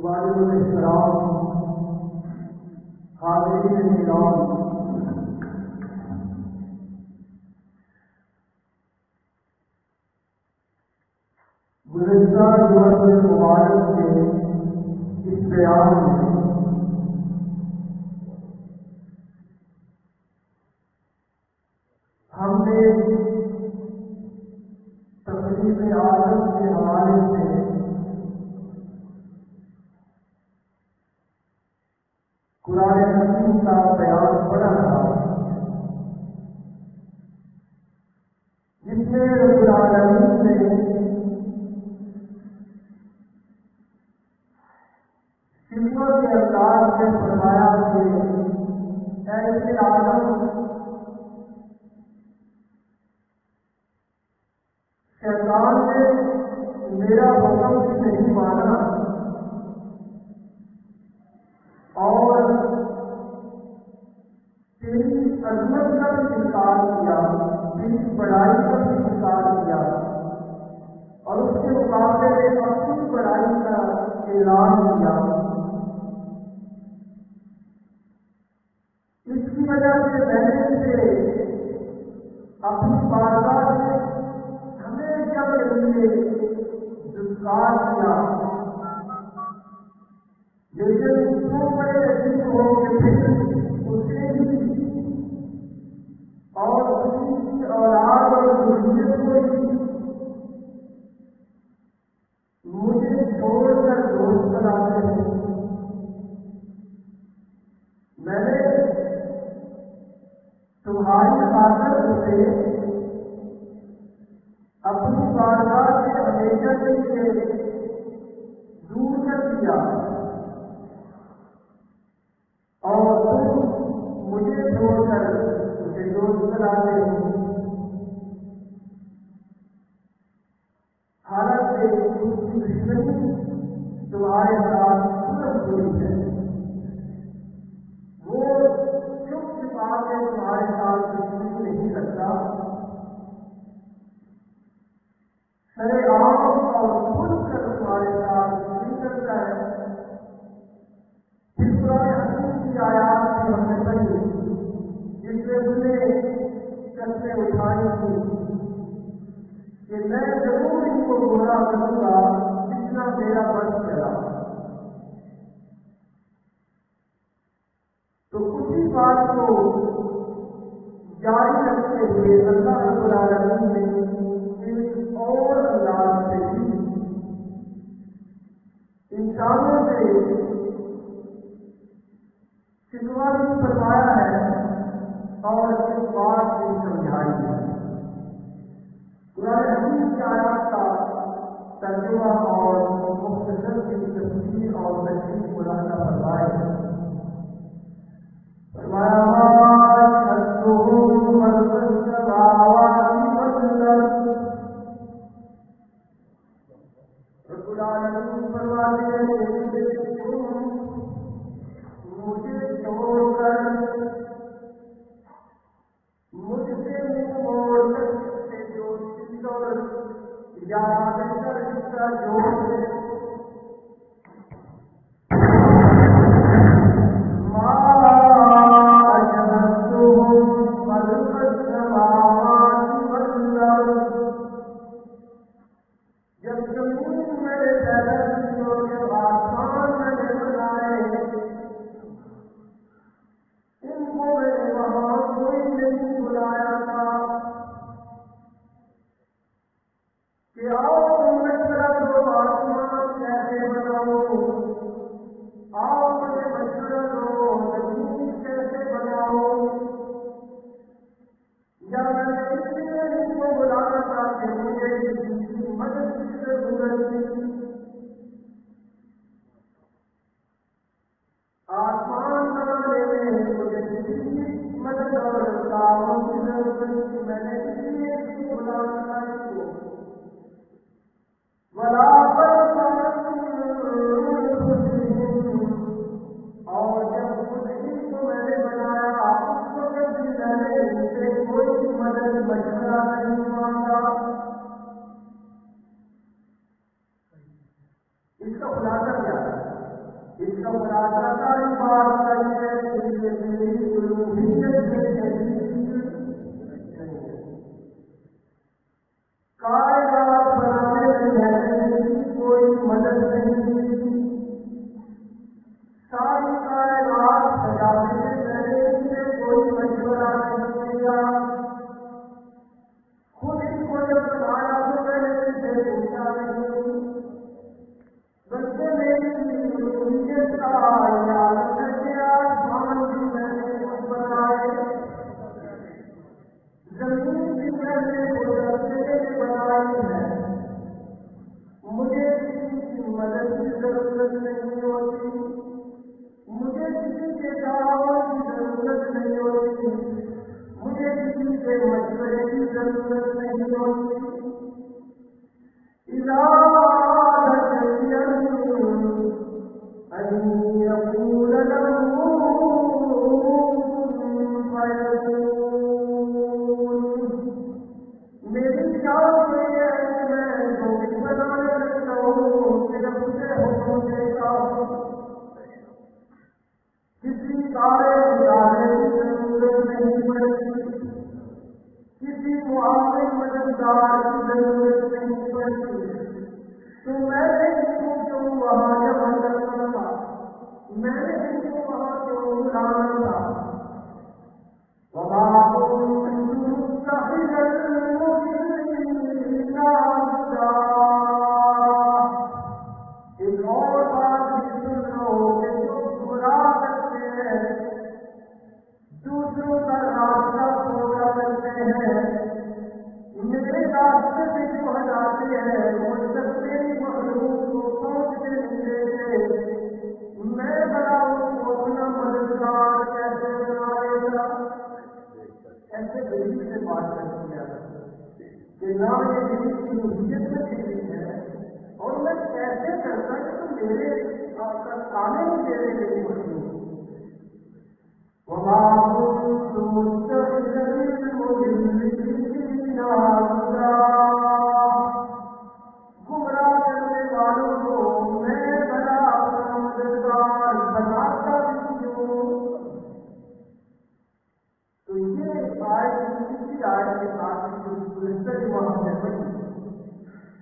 والد احترام حاضرین کرام، گزشتہ جمعہ مبارک کے اس بیان میں ہم نے تقریب آدم کے حوالے سے قرآن حکیم کا بیان پڑھا تھا، جس میں رب العالمین نے شکر کے انداز میں فرمایا کہ ایسے آدم شیطان نے میرا حکم بھی نہیں مانا اور تیری عظمت کا بھی انکار کیا، تیری بڑائی کا بھی انکار کیا اور اس کے مقابلے میں اپنی بڑائی کا اعلان کیا۔ اس کی وجہ سے میں نے اسے اپنی بارگاہ سے ہمیشہ کے لیے دشوار کیا، لیکن وہ بڑے عجیب ہو کے پھر اسے ہی اور اسی کی اولاد اور ذریت کو ہی مجھے چھوڑ کر دوست بناتے ہیں۔ میں نے تمہاری خاطر اسے اپنی بارگاہ سے ہمیشہ کے لیے دور کر دیا اور تم مجھے چھوڑ کر اسے دوست بناتے ہو، حالانکہ اس کی دشمنی تمہارے ساتھ ختم ہوئی ہے۔ وہ چپ چھپا کے تمہارے ساتھ دشمنی نہیں کرتا، سرے عام اور کھل کر تمہارے ساتھ دشمنی کرتا ہے۔ پھر قرآن حکیم کی آیات بھی ہم نے پڑھی جس میں اس نے قسمیں اٹھائی تھی کہ میں ضرور ان کو گمراہ کروں گا جتنا میرا بس چلا۔ تو اسی بات کو جاری رکھتے ہوئے اللہ رب العالمین نے ایک اور انداز سے بھی انسانوں سے شکوہ بھی فرمایا ہے اور اس بات بھی سمجھائی ہے۔ قرآن حکیم کی آیات کا ترجمہ اور مختصر کی تفسیر اور تشریح ملاحظہ فرمائے۔ فرمایا رب العالمین فرماتے ہیں کہ مجھے چھوڑ کر مجھ سے منہ موڑ کر جو چیز اور یا بہتر حصہ جوڑ دے جب زمین میرے پیدا کی اور جب آسمان میں نے بنائے ان کو میرے وہاں کوئی نہیں بلایا تھا کہ آؤ مشورہ دو آسمان کیسے بناؤ، آؤ مجھے مشورہ دو زمین کیسے بناؤ، یا میں نے اس لیے ان کو بلانا تھا کہ مجھے کسی کی مدد کی ضرورت تھی۔ آسمان بنانے میں مجھے کسی کی مدد اور تعاون کی ضرورت تھی، میں نے اس لیے ان کو بلانا تھا اس کو اور جب خود ہی کو میں نے بنایا اس وقت بھی میں نے ان سے کوئی مدد مشورہ نہیں مانگا۔ اس کا خلاصہ کیا ہے؟ اس کا خلاصہ ساری بات کہی ہے کہ یہ میری الوہیت میں شریک نہیں ہے۔ کائنات بنانے میں میں نے کوئی مدد نہیں کی، ساری کائنات سجانے میں میں نے اسے کوئی مشورہ نہیں کیا، خود اس کو جب بنایا تو میں نے اسے پوچھا نہیں، بلکہ میری الوہیت کا اعلان ہے کہ آسمان بھی میں نے خود بنائے، زمین بھی میں نے گزرنے کے لیے بنائی ہے، مجھے کسی کی مدد کی ضرورت نہیں ہوتی، مجھے کسی کے دعوی کی ضرورت نہیں ہوتی، مجھے کسی کے مشورے کی ضرورت نہیں ہوتی۔ اذا أراد شيئا أن يقول له كن فيكون، میری شان یہ ہے کہ میں جو بھی بنانے لگتا ہوں صرف اسے حکم دیتا ہوں، کسی کارے اجارے کی ضرورت نہیں پڑتی، کسی معاون مددگار کی ضرورت نہیں پڑتی، تو میں نے ان کو وہاں جمع کرنا تھا، میں نے ان کو وہاں کیوں بلانا تھا۔ وَمَا كُنتُ مُتَّخِذَ الْمُضِلِّينَ عَضُدًا۔ ایک اور بات بھی سن لو کہ جو گمراہ کرتے ہیں، دوسروں کا راستہ پورا کرتے ہیں، میرے راستے سے جو ہٹاتے ہیں وہ سب میری مخلوق کو پہنچنے نہیں دیتے، میں بڑا ان کو اپنا مددگار کیسے بنائے گا؟ ایسے غریب سے بات کر دیا کہ نہ یہ میری الوہیت میں شریک ہے، اور میں کیسے کرتا کہ تم میرے تانے نہیں دے رہے میری مخلوق۔ وَمَا كُنتُ مُتَّخِذَ الْمُضِلِّينَ عَضُدًا۔ گمراہ کرنے والوں کو میں بڑا اپنا مددگار بناتا بھی ہوں۔ تو یہ آیت اسی آیت کے ساتھ جو گزشتہ جمعہ ہم نے پڑھی،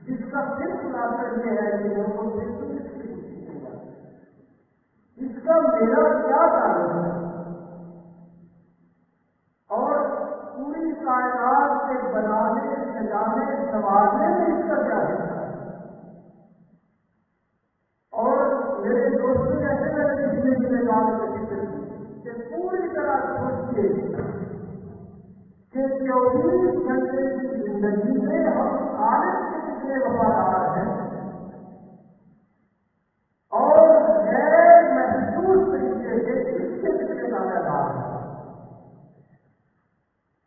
جس کا صرف خلاصہ یہ ہے کہ ہم کو اس کا میرا کیا تعلق ہے، اور پوری کائنات کے بنانے سجانے سنوارنے میں اس کا کیا حصہ ہے۔ اور میرے دوستوں ایسے میں نے پچھلے دن بات کا ذکر کی کہ پوری طرح سوچیے کہ 24 گھنٹے کی زندگی میں ہم خالق کے کتنے وفادار ہیں، اور غیر محسوس طریقے سے اس کے کتنے دعویدار ہیں۔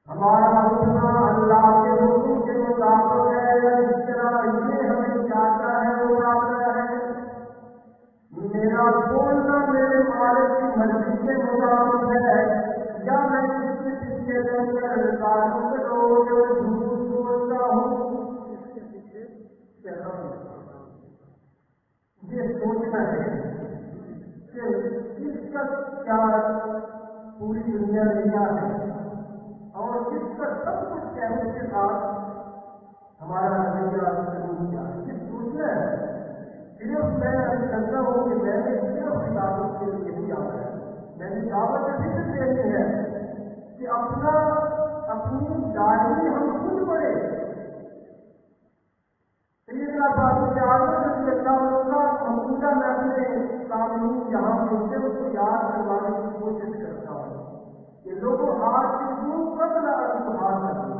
ہمارا اٹھنا اللہ کے حکم کے مطابق ہے، جس طرح یہ ہمیں چاہتا ہے وہ چاہتا ہے، میرا بولنا میرے مالک کی مرضی کے مطابق ہے، یا میں کسی پیچھے رہ کر کاروں کے روز جھوٹ بولتا ہوں۔ یہ سوچنا ہے کہ اس کا کیا پوری دنیا میں کیا ہے، اور اس کا سب کچھ کہنے کے ساتھ ہمارا رویہ سلوک کیا ہے، یہ سوچنا ہے۔ صرف میں کرتا ہوں کہ میں نے صرف کتابوں کے لیے ہی آنا ہے، میں نے دعوت ذکر دینی ہے کہ اپنی ڈائری ہم خود پڑھے۔ سیدنا فاروق اعظم رضی اللہ عنہ موجودہ میں اپنے سامعین جہاں ملتے اس کو یاد کروانے کی کوشش کرتا ہوں کہ لوگوں ہاتھ سے دور قبل ہاتھ رکھو،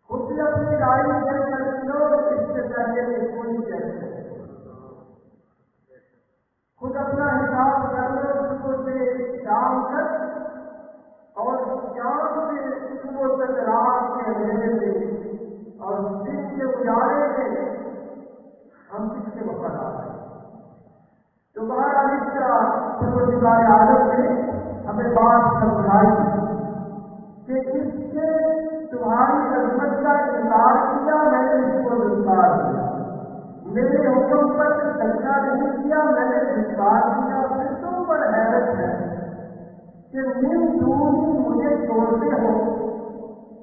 خود سے اپنی ڈائری چیک کر لو، اس سے پہلے کہ کوئی چیک کرے، خود اپنا حساب کر لو صبح سے شام تک، اور شام سے صبح تک رات کے اندھیرے میں اور دن کے اجالے میں ہم کس کے وفادار ہیں۔ تو بہرحال اس طرح پروردگار عالم نے ہمیں بات سمجھائی کہ اس سے تمہاری عظمت کا انکار کیا، میں نے اس کو انکار کیا، میرے حکم پر سجدہ نہیں کیا، میں نے انکار کیا، پھر تم پر حیرت ہے کہ من دونی مجھے چھوڑتے ہو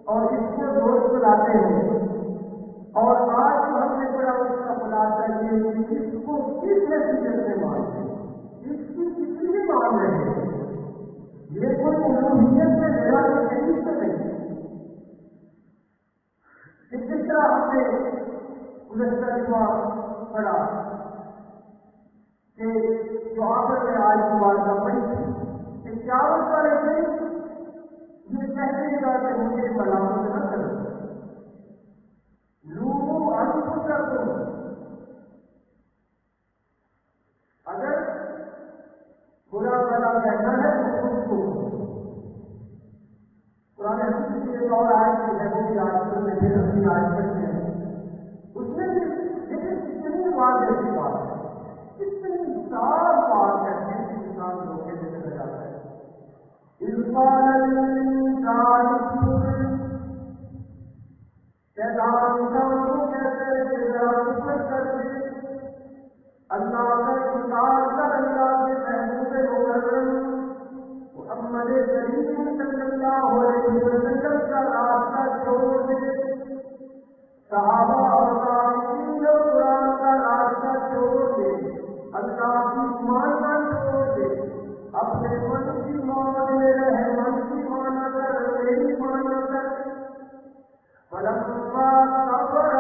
اور اس کو دوست بلاتے ہو۔ اور آج جو ہم نے پڑھا اس کا خلاصہ یہ کہ اس کو کس نتیجے سے مانتے ہیں، اس کی کسی بھی مان رہے ہیں، یہ کوئی الوہیت میں میرا شریف سے نہیں۔ جس طرح ہم نے گزشتہ جمعہ پڑھا کہ جو آخر میں آج کی بات کا پڑھی تھی کہ قیامت والے دن یہ کہتے گا کہ مجھے ملامت نہ کرو، لوگوں انفسکم، اگر برا بلا کہنا ہے تو خود کو قرآن حدیث کی ایک اور آیت ہے وہ بھی آج میں پھر اپنی آیت کرتے ہیں، اس میں بھی لیکن کتنی واضح کی بات ہے، کتنی صاف بات ہے کہ انسان دھوکے میں چلا جاتا ہے۔ انسان شیطان کو کہتے ہیں کہ ذرا کفر کر دے، اللہ کا انکار کر، اللہ کے محبوب مکرم محمد کریم صلی اللہ علیہ وسلم کا راستہ چھوڑ دے، صحابہ اور تابعین اور قرآن کا راستہ چھوڑ دے، اللہ کی ماننا چھوڑ دے، اپنے من کی مان میں رہے، من کی مانا کر، میری مانا کر۔ فلما صبر،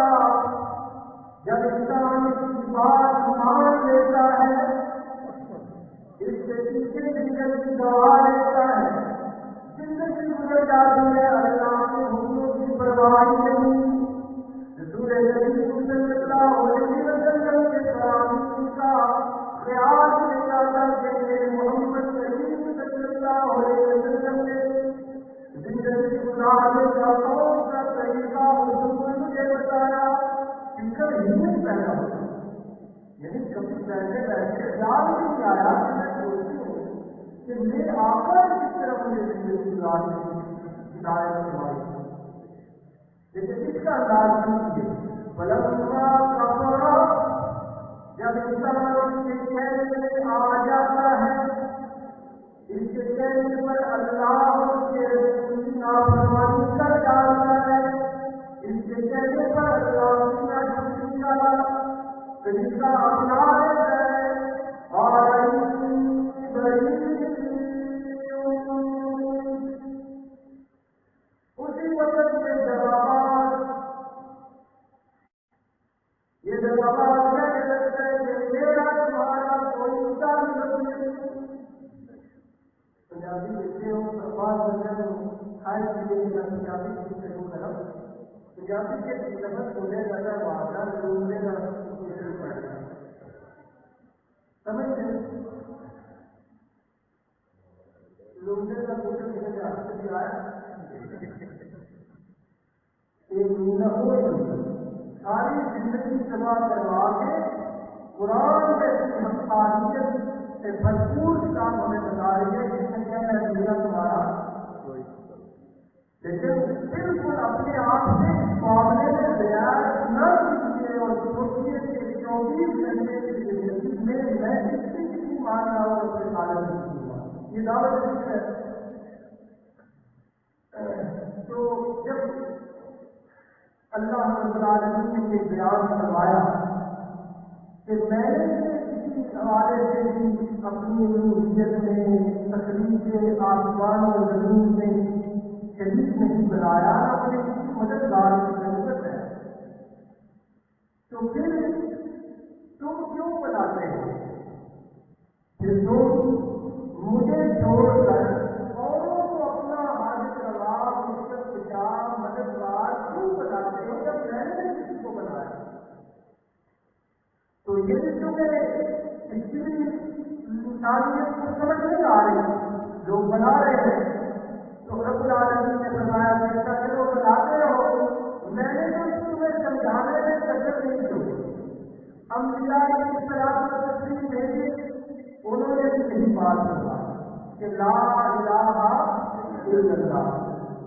جب انسان اس کی بات مان لیتا ہے، اس کے پیچھے زندگی گوا لیتا ہے، زندگی گزر جاتی ہے، اللہ کے حکموں کی پرواہ نہیں، رسول کریم صلی اللہ علیہ وسلم کے فرامین کا خیال نہیں آتا کہ میرے محمد کریم صلی اللہ علیہ وسلم نے زندگی گزارنے کا کون سا طریقہ حضور مجھے بتایا، فکر ہی نہیں پیدا ہوتا، یعنی کبھی بیٹھے بیٹھے خیال نہیں آیا کہ میں سوچتی ہوں کہ میرے آقا نے کس طرح مجھے زندگی گزارنے کی ہدایت فرمائی، لیکن اس کا انداز نہیں ہے۔ فلما کفر، جب انسان اس کے کہنے میں آ جاتا ہے، اس کے کہنے پر اللہ اس کے رسول کی نافرمانی کر ڈالتا ہے، اس کے کہنے پر اللہ کی ناشکری کا طریقہ اپنا لیتا ہے، اور اسی وقت میں جوابات، یہ جوابات کہنے لگتا ہے کہ میرا تمہارا کوئی تعلق نہیں۔ پنجابی لکھتے ہو سرباز بندے ہر چیزیں کا پنجابی لکھتے ہو کرم پنجابی کے لفظ بولے جاتا ہے واقعہ لوگنے کا کوشش کرنا سمجھ گئے، لوگنے کا کوشش مجھے ہاتھ سے بھی آیا ایک رونا ہو ساری زندگی تباہ کروا کے قرآن میں حقانیت سے بھرپور کتاب ہمیں بتا رہی ہے جس میں کہنا ہے دنیا تمہارا، لیکن بالکل اپنے آپ سے اس معاملے میں بیان نہ کیجیے اور سوچیے کہ 24 گھنٹے کی زندگی میں میں کسی ماننا اور اس سے حالت نہیں کروں، یہ دعوت ہے۔ تو جب اللہ رب العالمین نے یہ بیان کروایا کہ میں نے کسی حوالے سے بھی اپنی الوہیت میں تخلیق آسمان اور زمین میں شریک نہیں بنایا، اپنے کسی مددگار کی ضرورت ہے، تو پھر تم کیوں بناتے ہو، پھر تم مجھے چھوڑ کر اوروں کو اپنا حاجت روا مشکل کتاب مددگار کیوں بناتے ہو جب میں نے کسی کو بنایا؟ تو یہ تمہیں اس کی انسانیت کو سمجھ نہیں آ رہی، لوگ بنا رہے ہیں، تو رب العالمین نے فرمایا کہ ایسا چلو بناتے رہو، میں نے تو تمہیں سمجھانے میں کثر نہیں چھوڑی، انبیاء کی صلاۃ و تسلیم بھیجی، انہوں نے بھی یہی بات فرمائی کہ لا الہ الا اللہ،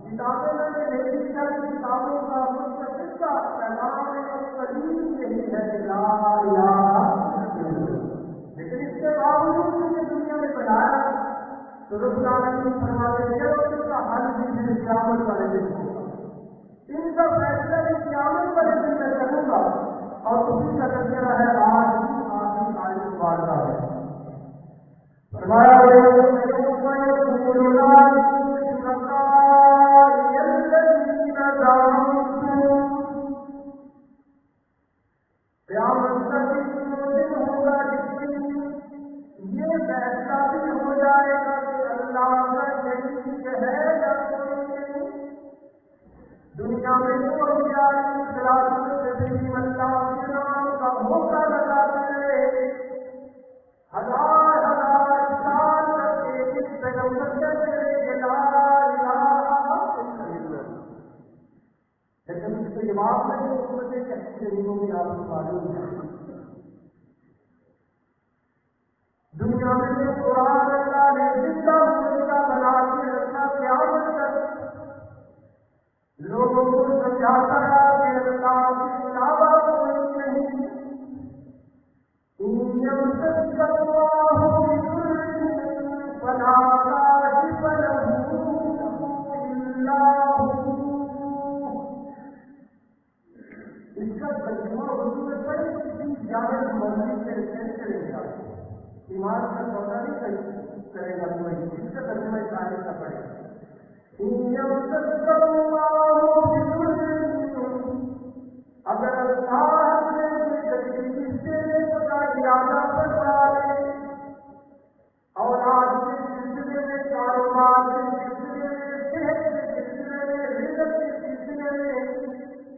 کتابیں میں نے بھیجی ساری کتابوں کا مستقل کا پیغام قدیم یہی ہے کہ لا تو رب العالمین فرماتے ہیں جب ان کا حل بھی پھر قیامت والے دن ہوگا، ان کا فیصلہ بھی قیامت والے دن میں کروں گا، اور اسی کا تذکرہ ہے آج کی آخری آیت مبارکہ ہے۔ فرمایا قیامت کا دن ہوگا جس دن یہ فیصلہ بھی ہو جائے گا کہ اللہ کا شریک ہے یا کوئی نہیں۔ دنیا میں جو اللہ کے نام کا موقع لگاتے رہے، ہزار سال تک ایک پیغمبر کہتے رہے کہ لا الہ الا اللہ، لیکن اس کے جواب میں جو امتیں کہتی رہی ہوگی آپ کو معلوم ہے۔ دنیا میں جو قرآن اللہ نے زندہ ہونے کا بنا کے رکھا، قیامت تک لوگوں کو سمجھاتا ہے کہ اللہ کے علاوہ کوئی نہیں، ان يمسسك الله بضر فلا كاشف له الا هو۔ اس کا ترجمہ اردو میں پڑھے کسی جانب مرضی سے کرے گا، ایمان کا سودا نہیں کرے گا کوئی، اس کا ترجمہ اس آیت کا پڑھے گا۔ اگر اللہ نے تکلیف دینے کا ارادہ فرما لے، اولاد کے سلسلے میں، کاروبار کے سلسلے میں، صحت کے سلسلے میں، رزق کے سلسلے میں،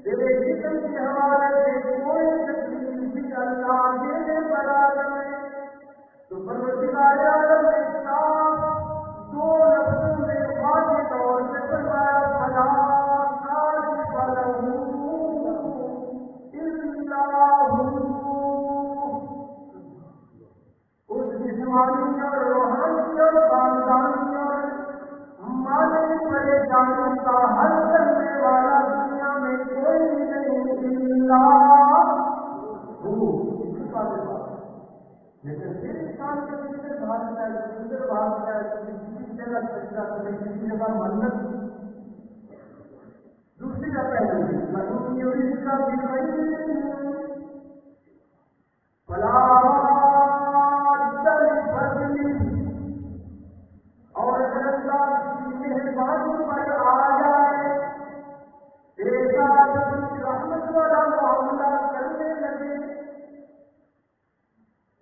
دل جسم کے حوالے سے کوئی تکلیف بھی اللہ دینے پر آ جائے تو پروردگار عالم نے صاف دو لفظوں میں واضح طور سے فرمایا فلا کاشف لہ الا ہو۔ اس جسمانی اور روحانی اور خاندانی اور مالی پریشانی کا حل کرنے والا دنیا میں کوئی نہیں الا ہو۔ لیکن پھر انسان کے پیچھے بھاگتا ہے، دوسرے بھاگتا ہے، کبھی کسی جگہ سجدہ، کبھی کسی جگہ منت، دوسری کا پہلے کا بھی فلا اور اگر اللہ کی مہربانی پر آ جائے، ایسا رحمت والا معاملہ کرنے لگے،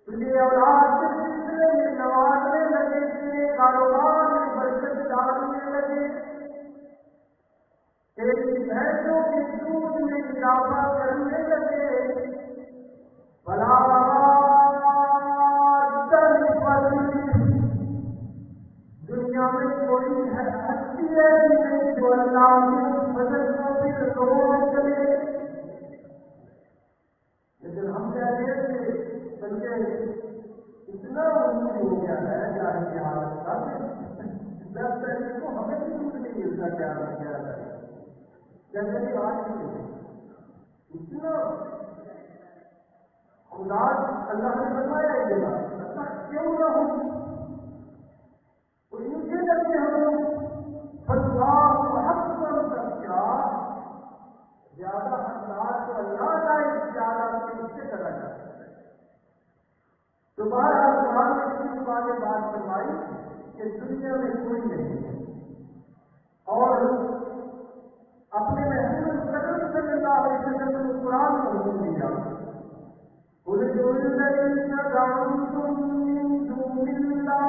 تجھے اولاد کے سلسلے میں نوازنے لگے، تیرے کاروبار میں برکت ڈالنے لگے، تیری بھینسوں کے دودھ میں اضافہ کرنے لگے، بلا دنیا میں کوئی ہستی ایسی نہیں جو اللہ کے فضل کو پھر روک کرے۔ لیکن ہم کہتے ہیں کہ بلکہ اتنا مشکل ہو گیا ہے جانے کی حالت کا دس تاریخ کو ہمیں بھی کچھ نہیں ملتا، کیا کیا جائے جیسے کہ آج بھی اتنا خدا اللہ نے فرمایا ہے یہ بات اللہ کیوں نہ ہو تو ان کے لگے ہم فتویٰ حق پر کیا زیادہ حقدار تو اللہ کا زیادہ اس سے کرا جاتا ہے۔ تو بہرحال قرآن نے اسی والے بات فرمائی کہ دنیا میں کوئی نہیں ہے، اور اپنے محبوب صلی اللہ علیہ وسلم کو قرآن کو حکم دیا قل ادعوا الذین زعمتم من دون اللہ،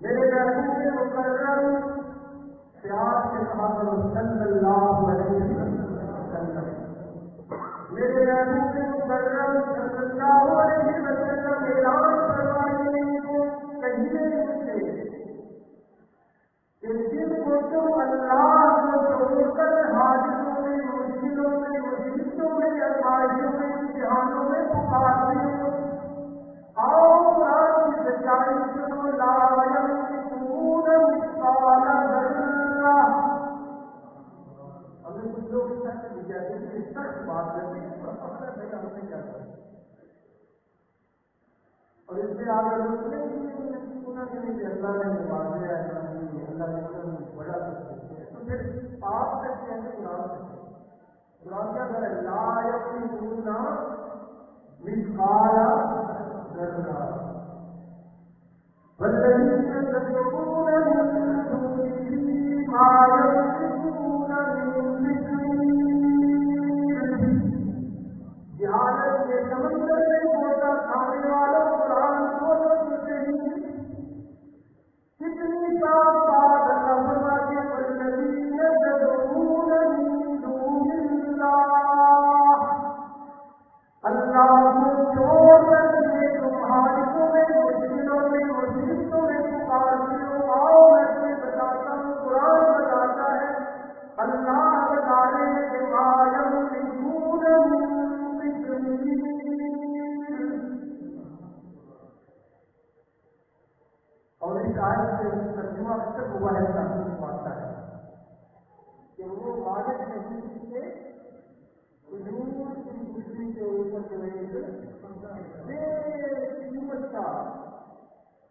میرے محبوب مکرم پیار سے کہا کرو صلی اللہ علیہ وسلم، میرے محبوب مکرم صلی اللہ علیہ وسلم اعلان فرمائیے کو کہیے ان سے کہ جن کو تم اللہ کو چھوڑ کر حاجتوں میں، مشکلوں میں، مصیبتوں میں، آزمائشوں میں، امتحانوں میں پکارتے ہو، آؤ قرآن کی سچائی سنو، لا یملکون مثقال ذرہ۔ اگر کچھ لوگ سخت کہتے ہیں کہ سخت بات کرتے ہیں تو پکڑا بھائی ہم نے کیا کریں، اور اس میں آگے لوگ سوچنا کہ نہیں کہ اللہ نے نوازا ہے اللہ نے بڑا کچھ ہے، تو پھر آپ کہتے ہیں کہ قرآن کیا کر ہے؟ لا یملکون مثقال ذرہ والذین تدعون من دونه ما یملکون من قطمیر۔ جہالت کے سمندر میں گوتا کھانے والوں قرآن کو تو سنتے ہی کتنی صاف بات اللہ فرماتے ہیں والذین تدعون من دون اللہ، اللہ کو چھوڑ کر کے تمہاروں میں مشکلوں میں مصیبتوں میں پکارتے ہو، آؤ میں تمہیں بتاتا ہوں، قرآن بتاتا ہے، اللہ بتا رہے ہیں کہ ما یملکون من قطمیر۔ اور اس آیت سے ترجمہ اکثر مباحث کا آتا ہے کہ وہ مالک نہیں تھے حضور کی خوشی کے اوپر جو بے قیمت کا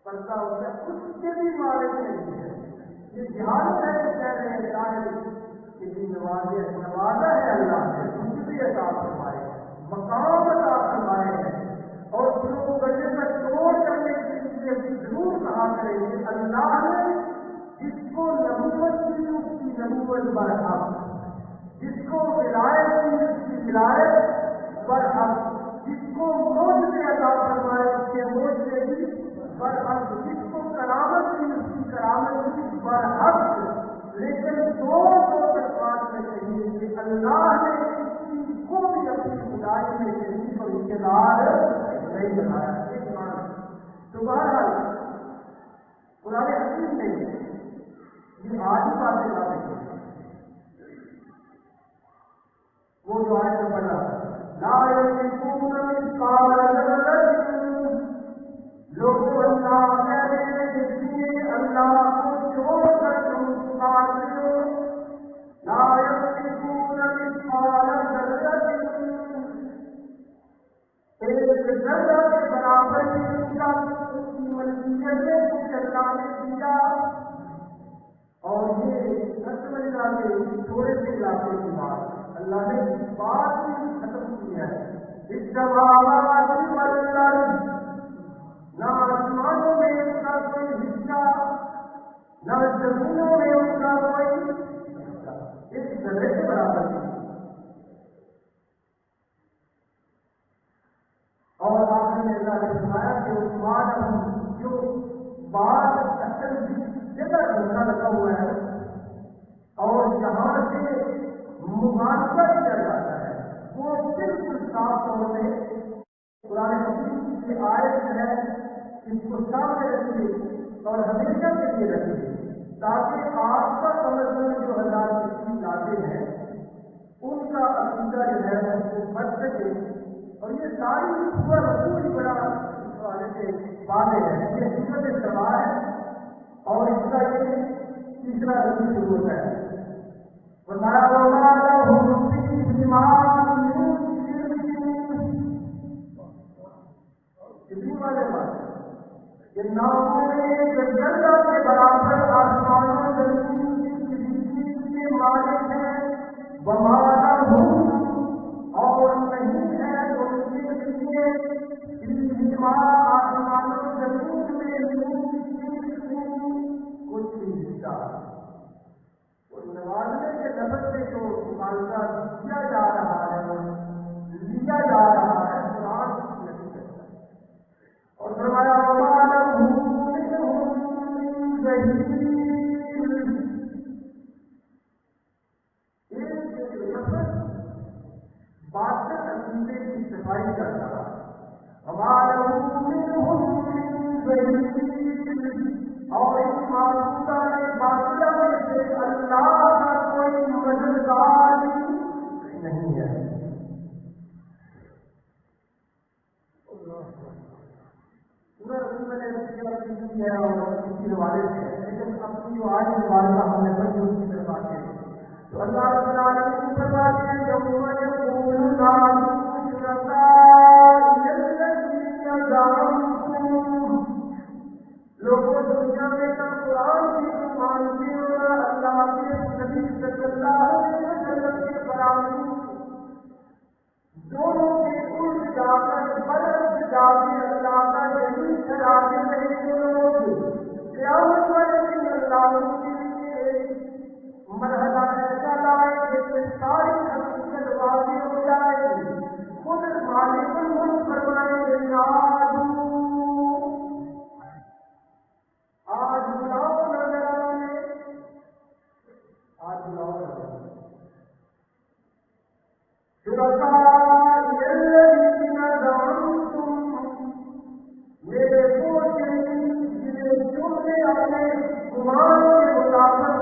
پردہ ہوتا ہے، اس کے بھی مالک نہیں ہے۔ یہ جہاد ہے کہ کہہ رہے ہیں شاید کہ نوازا ہے اللہ نے، کچھ بھی عطا فرمائے، مقام عطا فرمائے ہیں، اور جو وجہ کا توڑ کرنے کے لیے ضرور کہا کریں گے اللہ نے جس کو نبوت کی اس کی نبوت برحق، جس کو ولایت کی اس کی ولایت برحق، جس کو معجزے عطا فرمائے اس کے معجزے کی برحق، جس کو کرامت کی اس کی کرامت کی برحق۔ لیکن دو ترکات میں کہیں کہ اللہ نے کسی کو بھی اپنی خدائی میں شریک اور حصے دار نہیں بنایا۔ ایک معنی تو بہرحال قرآن حکیم میں یہ آج باتیں ثابت ہوئی، وہ جو آیت میں پڑھا لا یملکون مثقال ذرۃ، لوگوں اللہ کہہ رہے ہیں کہ جس نے اللہ کو چھوڑ کر تم پکارتے ہو، لا یملکون مثقال ذرۃ، ایک ذرہ کے برابر بھی ان کا اس کی ملکیت میں کچھ اللہ نے دیا۔ اور یہ سمجھنا کہ تھوڑے سے علاقے کی بات اللہ نے اس بات بھی ختم کی ہے، اس سماوات والارض، نہ آسمانوں میں اس کا کوئی حصہ نہ زمینوں میں اس کا کوئی حصہ، ایک ذرے کے برابر نہیں۔ اور آخر میں اللہ نے فرمایا کہ اس بات جو بات اصل جگہ ڈھونڈا لگا ہوا ہے اور جہاں سے مبارکہ کیا جاتا ہے، وہ بالکل صاف طور سے قرآن حکیم کی آیت ہے، اس کو سامنے رکھیے اور ہمیشہ کے لیے رکھیے تاکہ آپ کا سمجھنا جو حضرات تشریف لاتے ہیں ان کا عقیدہ جو ہے اس کو بچ سکے۔ اور یہ ساری سورہ رسول ہی بڑا اس حوالے سے واضح ہے، یہ سورت سبا ہے اور اس کا یہ تیسرا رسول شروع ہوتا ہے۔ کتنی والے بات کہ ناموں میں جنگل کے برابر آسمانوں زمین کی کسی چیز کے مالک ہیں، بمانا ہوں اور نہیں ہے ان کے لیے آسمانوں زمین میں کچھ بھی حصہ۔ نوازنے کے لفظ سے جو معالجہ کیا جا رہا ہے، لیا جا رہا ہے، قرآن نہیں کرتا۔ اور فرمایا ایک لفظ باطن عقیدے کی صفائی کرتا ہے، اور اس معصومہ نے باطلہ میں سے اللہ کا کوئی مددگار نہیں ہے۔ پورا رسول نے کی ہے اور کسی حوالے سے، لیکن اپنی جو آج مبارکہ ہم نے پڑھی اس کی طرف آتے ہیں تو اللہ رب العالمین فرماتے ہیں یوم یقول الناس شرکاء الذین زعمتم، لوگوں کر برف جا کے اللہ کا یہی چلاتے رہے جو لوگ قیامت والے دن اللہ کے لیے مرحلہ ایسا لائے کہ ساری حقیقت واضح ہو جائے گی. خود مالک الملک فرمائیں گے آج بلاؤ نظر آئے, آج بلاؤ نظر آئے میرے وہ جنہیں چننے اپنے گمان کے مطابق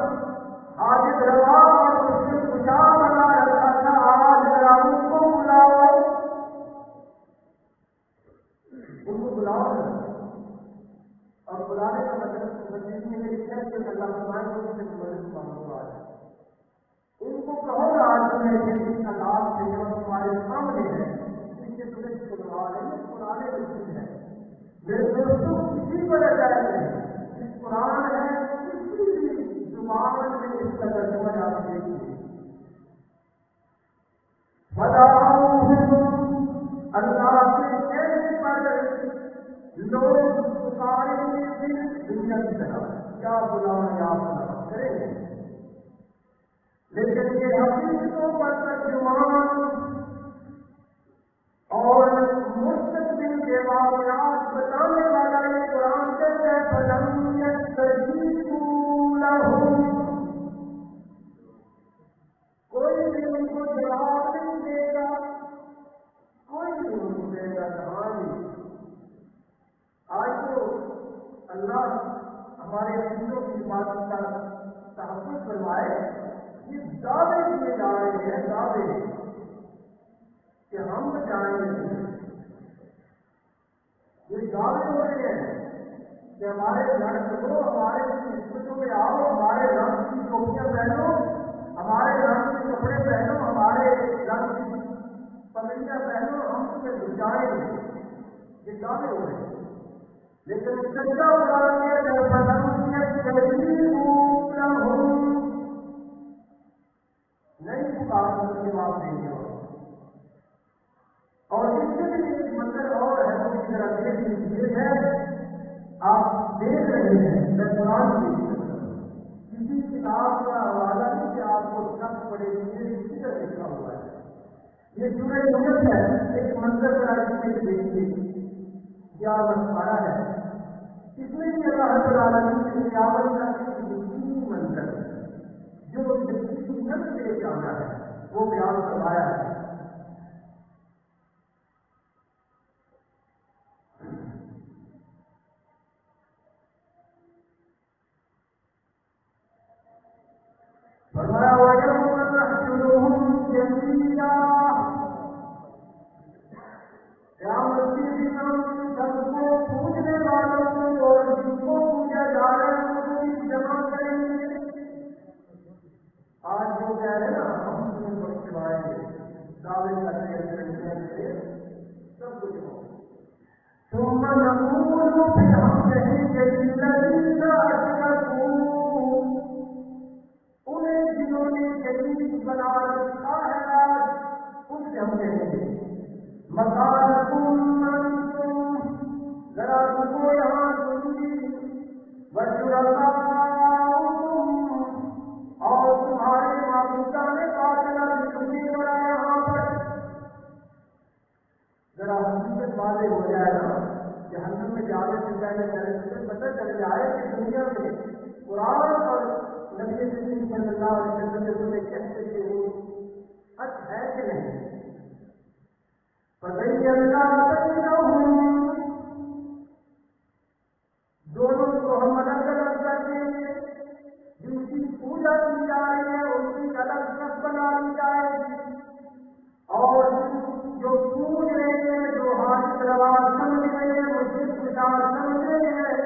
آج روا اور اس سے خوشا بنا رکھا تھا, آج ان کو بلاؤ, ان کو بلاؤ. اور بلانے کا مطلب میں لکھا ہے کہ اللہ فرمائے کو اس سے مدد مانگو. آج ان کو کہو گا آج تمہیں کا لابھ سے جو تمہارے سامنے ہے اس سے تمہیں سنوا رہے ہیں. پرانے رسول ہے میرے دوستوں, کسی کو نہ جائے اس قرآن ہے کسی بھی زبان میں اس کا ترجمہ آپ دیکھیے. اللہ کے کہنے پر لوگ پکاریں گے دنیا کی طرح کیا بلاؤ یا بلاؤ کریں گے, لیکن یہ حقیقتوں پر ترجمان اور مستقبل کے واقعات بتانے والا یہ قرآن کہتا ہے فلم یستجیبوا لہم, کوئی بھی ان کو جواب نہیں دے گا, کوئی بھی ان کو دے گا کہانی. آج تو اللہ ہمارے دلوں کی بات کا تحفظ فرمائے. یہ دعوے دیے جا رہے ہیں, دعوے کہ ہم جائیں گے, یہ دعوے ہو رہے ہیں کہ ہمارے گھر چلو, ہمارے اسکولوں میں آؤ, ہمارے رنگ کی ٹوپیاں پہنو, ہمارے رنگ کے کپڑے پہنو, ہمارے رنگ کی پگڑیاں پہنو, ہم تمہیں جائیں گے. یہ دعوے ہو رہے ہیں. لیکن سچا قرآن نہیں پکار کے جواب دیں گے. اور اس سے بھی ایک منظر اور ہے وہ کی طرح دیکھ لیجیے ہے, آپ دیکھ رہے ہیں میں قرآن کی کسی کتاب کا حوالہ نہیں کہ آپ کو سب پڑے ہوئے اسی طرح لکھا ہوا ہے. یہ سورہ یونس ہے, ایک منظر ذرا اس میں دیکھیے کیا مسئلہ ہے. اس میں بھی اللہ رب العالمین کی قیامت کا ایک یقینی منظر جو یقینیت سے جانا ہے وہ بیان کروایا ہے. فرمایا وَيَوْمَ نَحْشُرُهُمْ جَمِيعًا, قیامت کے دن ہم سب کو پوجنے والوں کو اور جن کو پوجا جا رہا ہے ان کو بھی جمع کریں گے. آج جو کہہ رہے نا ہم تمہیں بخشوائیں گے, دعوے کرتے سب کچھ ہو. ثم نقول, پھر ہم کہیں گے للذین اشرکوا, انہیں جنہوں نے شریک بنا رکھا ہے آج ان سے ہم کہیں گے مکانکم انتم, ذرا رکو یہاں تم بھی, وشرکاؤکم, اور تمہارے معبودان باطلہ بھی تم بھی ذرا یہاں پر. ذرا حقیقت واضح ہو جائے گا. جہنم میں جانے سے پہلے تمہیں پتہ چل جائے کہ دنیا میں قرآن اور نبی کریم صلی اللہ علیہ وسلم نے تمہیں کہتے کہ وہ حق ہے کہ نہیں. پتہ اللہ دونوں کو ہم الگ الگ کر دیں گے. جن کی پوجا کی جا رہی ہے ان کی الگ شخص بنا لی جائے گی, اور جو پوج رہے ہیں, جو حاجت روا سمجھ رہے ہیں, مسجد خوشحال سمجھ رہے ہیں,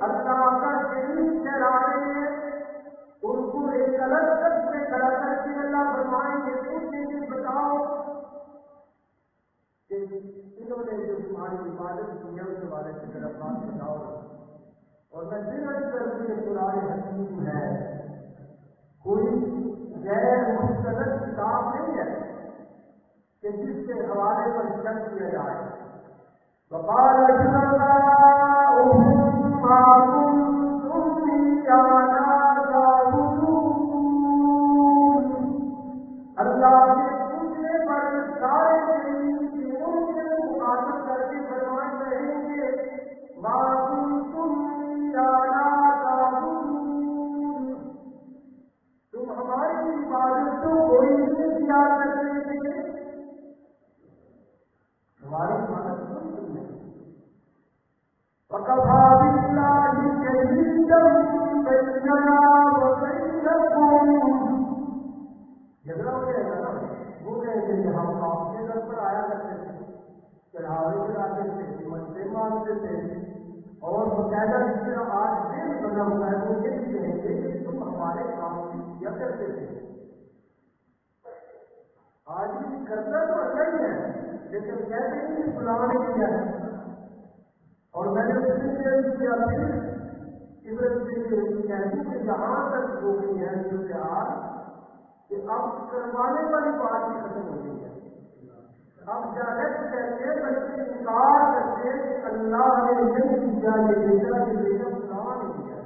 اللہ کا شریک ٹھہرا رہے ہیں, ان کو ایک الگ شخص میں کھڑا کر کے اللہ فرمائیں گے پوچھیں گے بتاؤ کہ انہوں نے جو تمہاری عبادت کی ہے اس والے کی طرف بات بتاؤ. اور میں پھر عرض کروں کہ قرآن حکیم ہے, کوئی غیر مستند کتاب نہیں ہے کہ جس کے حوالے پر شک میں جائے. وقال شركاؤهم ما كنتم إيانا تعبدون. اللہ کے پوچھنے پر سارے تینوں سے مخاطب کر کے فرمان رہیں گے ما كنتم إيانا تعبدون. تم ہماری عبادت تو کوئی نہیں کیا کرتے تھے. ہماری عبادت کون تم نے. وَكَفَىٰ بِاللَّهِ شَهِيدًا بَيْنَنَا وَبَيْنَكُمْ. جھگڑا ہو جائے گا نا. وہ کہیں گے کہ ہم آپ کے گھر پر آیا کرتے تھے, چڑھاوے چڑھاتے تھے, مسئلے مانتے تھے, اور باقاعدہ جس طرح آج دن بنا ہوا ہے وہ یہ بھی کہیں گے کہ تم ہمارے کام کیا کرتے تھے. آج بھی کرنا تو اللہ ہی ہے, لیکن کہتے ہیں کہ فلاں نے کیا ہے. اور میں نے اس دن کیا پھر عبرت سے کہتی کہ جہاں تک ہو گئی ہے صورتحال کہ اب کروانے والی بات بھی ختم ہو گئی ہے. اب ڈائریکٹ کہتے ہیں بلکہ انکار کرتے ہیں کہ اللہ نے نہیں کیا, یہ بیٹا فلاں نے کیا.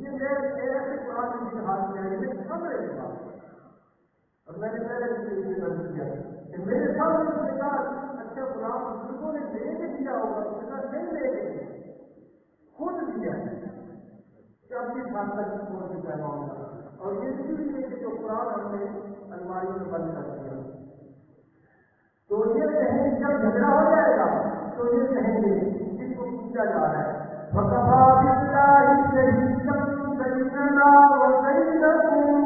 یہ میرے سے قرآن کی ہاتھ میں ہے, سب رہے گا. اور میں نے پہلے بھی درج کیا کہ میرے سامنے اس نے کہا اچھا فلاں بزرگوں نے لے کے دیا ہوگا, اس نے کہا نہیں لے کے دیا, خود دیا ہے. اب یہ سال تک پہنچ چکا ہے معاملہ. اور یہ اسی لیے کہ جو قرآن ہم نے الماری میں بند کر دیا. تو یہ کہیں جب جھگڑا ہو جائے گا تو یہ کہیں گے جس کو پوچھا جا رہا ہے وَكَفَىٰ بِاللَّهِ شَهِيدًا بَيْنَنَا وَبَيْنَكُمْ.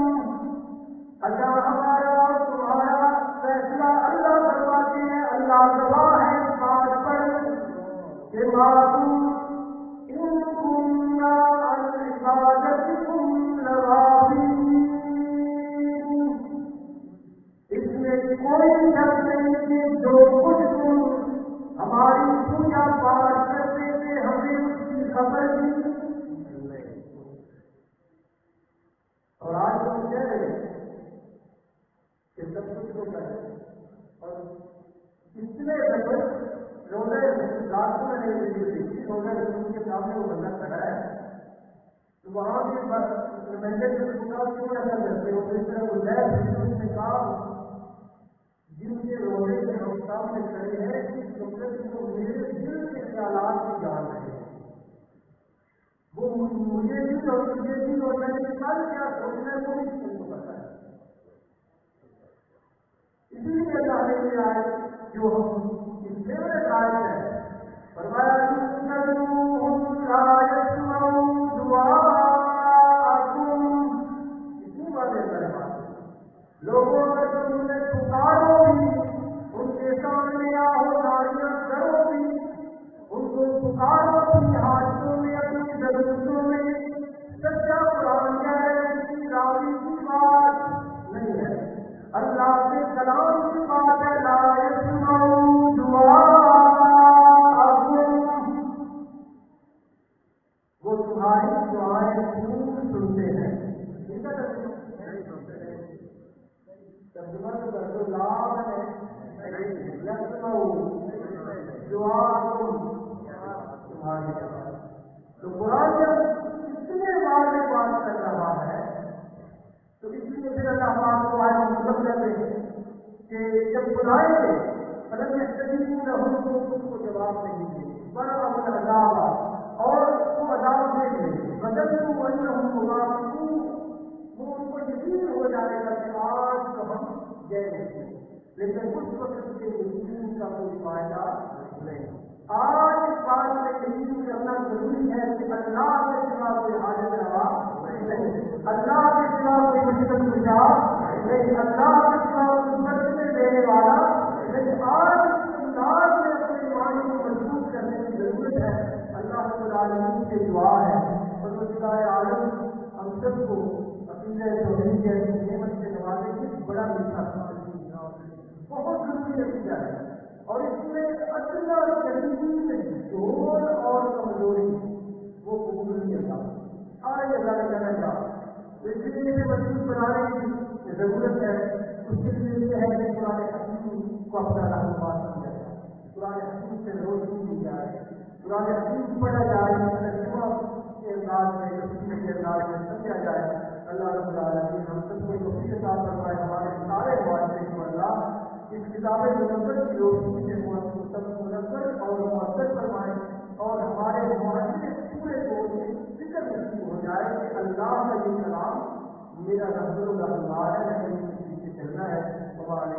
اچھا ہمارا اور تمہارا فیصلہ اللہ کرواتے ہیں. اللہ گواہ ہے اس بات پر کہ مَا إِن كُنَّا عَنْ عِبَادَتِكُمْ لَغَافِلِينَ. اس میں کوئی شک نہیں کہ جو کچھ تم ہماری پوجا پاٹ کرتے تھے ہمیں اس کی خبر دی. اور آج ہم کہہ رہے ہیں کہ سب کچھ ہو جائے. اور اتنے بچے روزے رات کو میں نے دیکھی, روزے رسول کے سامنے وہ بندہ کھڑا ہے تو وہاں بھی مینڈیٹ سے پوچھا کیوں ایسا کرتے ہو. اس طرح وہ لے نے کہا جن کے روزے کے ہم سامنے کھڑے ہیں تو وہ میرے دل کے خیالات کو جان رہے ہیں. وہ مجھے بھی اور تجھے بھی اور میں نے کل کیا سوچنا ہے وہ بھی ان کو پتا ہے. اسی لیے اللہ نے یہ آئے جو ہم اس فیوریٹ آئے ہیں فرمایا اتنی باتیں کرے بات لوگوں اگر تم انہیں پکارو بھی ان کے سامنے آؤ, ناریاں کرو بھی ان کو پکارو بھی حاجتوں میں اپنی ضرورتوں میں. سچا قرآن کہہ رہے ہیں کہ راوی کی بات نہیں ہے, اللہ کے کلام کی بات ہے. لا يسمعوا دعاءكم. وہ تمہاری دعائیں خوب سنتے ہیں. ترجمہ تو کر دو. لام ہے يسمعوا دعاءكم تمہاری دعائیں. تو قرآن جب اتنے بار میں بات کر رہا ہے تو اس لیے پھر اللہ پاک کو آج مطلب کرتے ہیں کہ جب بلائیں گے فلم يستجيبوا لهم تو ان کو جواب نہیں دیں گے. بڑا عذاب اور وہ عذاب دے دیں گے. بدلوا انهم مواقعون. وہ ان کو یقین ہو جائے گا کہ آج تو ہم گئے نہیں, لیکن اس وقت کے یقین کا کوئی فائدہ نہیں. آج اس بات میں یقین کرنا ضروری ہے کہ اللہ کے سوا کوئی حاجت روا نہیں, اللہ کے سوا کوئی مشکل گزار نہیں, اللہ کے سوا کوئی بچنے دینے والا نہیں. آج انداز میں اپنے ایمان کو مضبوط کرنے کی ضرورت ہے. اللہ رب العالمین کی دعا ہے اور وہ خدائے عالم ہم سب کو عقیدہ توحید کی نعمت سے نوازے گی. بڑا میٹھا بہت ضروری عقیدہ ہے اور اس میں ادنا شدید جوڑ اور کمزوری وہ قبول نہیں ہوتا. سارے ادارے کرنا چاہتا اس لیے مضبوط بنانے کی ضرورت ہے. اس کے لیے یہ ہے کہ قرآن حکیم کو اپنا رہنما سمجھا جائے. قرآن حکیم پڑھا جائے، ترجمہ کے انداز میں، تفسیر کے انداز میں سمجھا جائے۔ اللہ رب العالمین ہم سب کو توفیق عطا فرمائے، ہمارے سارے والدین کو اللہ اس کتاب مقدس کی روشنی سے منور اور مؤثر فرمائے، اور ہمارے معاشرے پورے کو فکر نصیب ہو جائے کہ اللہ کا یہ کلام میرا رسول اللہ ہے، نہیں کسی سے چلنا ہے۔ ہمارے